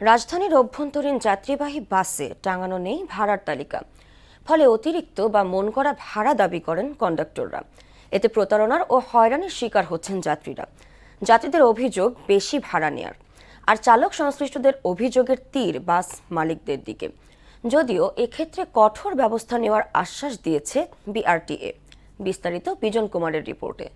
রাজধানীর অভ্যন্তরীণ যাত্রীবাহী বাসে টাঙানো নেই ভাড়ার তালিকা, ফলে অতিরিক্ত বা মন করা ভাড়া দাবি করেন কন্ডাক্টররা। এতে প্রতারণার ও হয়রানির শিকার হচ্ছেন যাত্রীরা। যাত্রীদের অভিযোগ বেশি ভাড়া নেয়ার, আর চালক সংশ্লিষ্টদের অভিযোগের তীর বাস মালিকদের দিকে। যদিও এক্ষেত্রে কঠোর ব্যবস্থা নেওয়ার আশ্বাস দিয়েছে বিআরটিএ। বিস্তারিত বিজন কুমারের রিপোর্টে।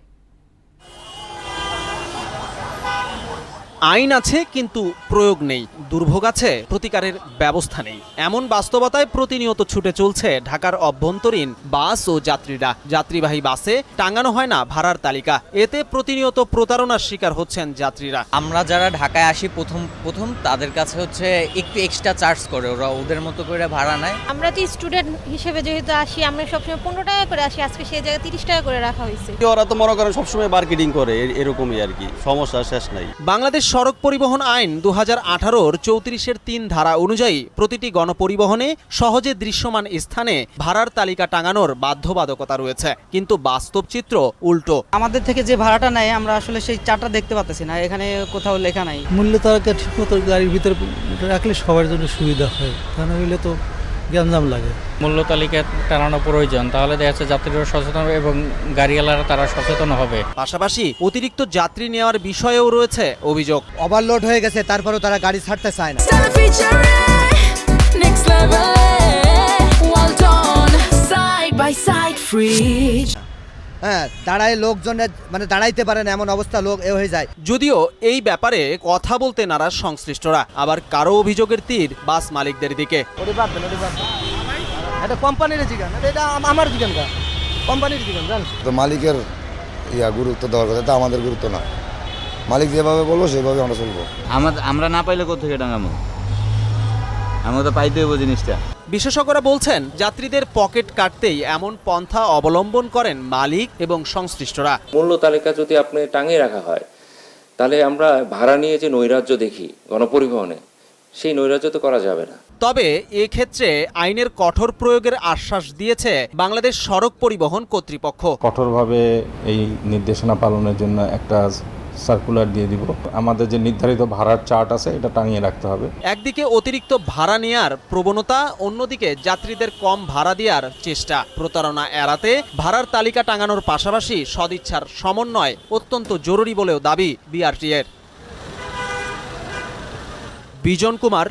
আইন আছে কিন্তু প্রয়োগ নেই, দুর্ভোগ আছে প্রতিকারের ব্যবস্থা নেই। এমন বাস্তবতায় প্রতিনিয়ত ছুটে চলছে ঢাকার অভ্যন্তরীণ বাস ও যাত্রীরা। যাত্রীবাহী বাসে টাঙানো হয় না ভাড়ার তালিকা, এতে প্রতিনিয়ত প্রতারণার শিকার হচ্ছেন যাত্রীরা। আমরা যারা ঢাকায় আসি প্রথম তাদের কাছে হচ্ছে একটু এক্সট্রা চার্জ করে, ওরা ওদের মতো করে ভাড়া নেয়। আমরা তো স্টুডেন্ট হিসেবে যেহেতু আসি, আমরা সবসময় 15 টাকা করে আসি, আজকে সেই জায়গায় 30 টাকা করে রাখা হয়েছে। ওরা তো মনে করেন সবসময় মার্কেটিং করে, এরকমই আর কি, সমস্যা শেষ নাই। বাংলাদেশ সড়ক পরিবহন আইন 2018-র 34-3 ধারা অনুযায়ী প্রতিটি গণপরিবহনে সহজে দৃশ্যমান স্থানে ভাড়ার তালিকা টাঙানোর বাধ্যবাধকতা রয়েছে, কিন্তু বাস্তব চিত্র উল্টো। আমাদের থেকে যে ভাড়াটা নেয় আমরা আসলে সেই চার্টটা দেখতে পাচ্ছি না, এখানে কোথাও লেখা নাই। মূল্য তালিকা ঠিকমতো গাড়ির ভিতরে রাখলে সবার জন্য সুবিধা হয়, তা না হলে তো গ্যাঞ্জাম লাগে। মূল্য তালিকা টানানো প্রয়োজন, তাহলে দেখা যাচ্ছে যাত্রীরা সচেতন হবে এবং গাড়িওয়ালারা তারা সচেতন হবে। পাশাপাশি অতিরিক্ত যাত্রী নেওয়ার বিষয়েও রয়েছে অভিযোগ। ওভারলোড হয়ে গেছে, তারপরেও তারা গাড়ি ছাড়তে চায় না। হ্যাঁ, দাঁড়ায় লোকজনের মানে দাঁড়াইতে পারে না, এমন অবস্থা লোক হয়ে যায়। যদিও এই ব্যাপারে কথা বলতে নারাজ সংশ্লিষ্টরা, আবার কারো অভিযোগের তীর বাস মালিকদের দিকে। এটা কোম্পানির জিগান, এটা আমার জিগান না, কোম্পানির জিগান জান। তো মালিকের গুরুত্ব দেওয়ার কথা, এটা আমাদের গুরুত্ব না। মালিক যেভাবে বলবো সেভাবে আমরা চলবো। আমরা না পাইলে কোথেকে টাঙাবো? আমরা তো পাইতে হইব জিনিসটা। বিশেষজ্ঞরা বলছেন, যাত্রীদের পকেট কাটতেই এমন পন্থা অবলম্বন করেন মালিক এবং সংশ্লিষ্টরা। মূল্য তালিকা যদি আপনি টাঙিয়ে রাখা হয়, তাহলে আমরা ভাড়া নিয়ে যে নৈরাজ্য দেখি গণপরিবহনে, সেই নৈরাজ্য তো করা যাবে না। তবে এক্ষেত্রে আইনের কঠোর প্রয়োগের আশ্বাস দিয়েছে বাংলাদেশ সড়ক পরিবহন কর্তৃপক্ষ। কঠোরভাবে এই নির্দেশনা পালনের জন্য একটা সার্কুলার দিয়ে দিব। আমাদের যে নির্ধারিত ভাড়ার চার্ট আছে এটা টাঙিয়ে রাখতে হবে। একদিকে অতিরিক্ত ভাড়া নেয়ার প্রবণতা, অন্যদিকে যাত্রীদের কম ভাড়া দেওয়ার চেষ্টা। প্রতারণা এড়াতে ভাড়ার তালিকা টাঙানোর পাশাপাশি সদিচ্ছার সমন্বয় অত্যন্ত জরুরি বলেও দাবি বিআরটিএর। বিজন কুমার,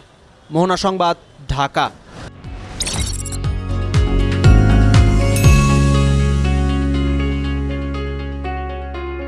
মোহনা সংবাদ, ঢাকা।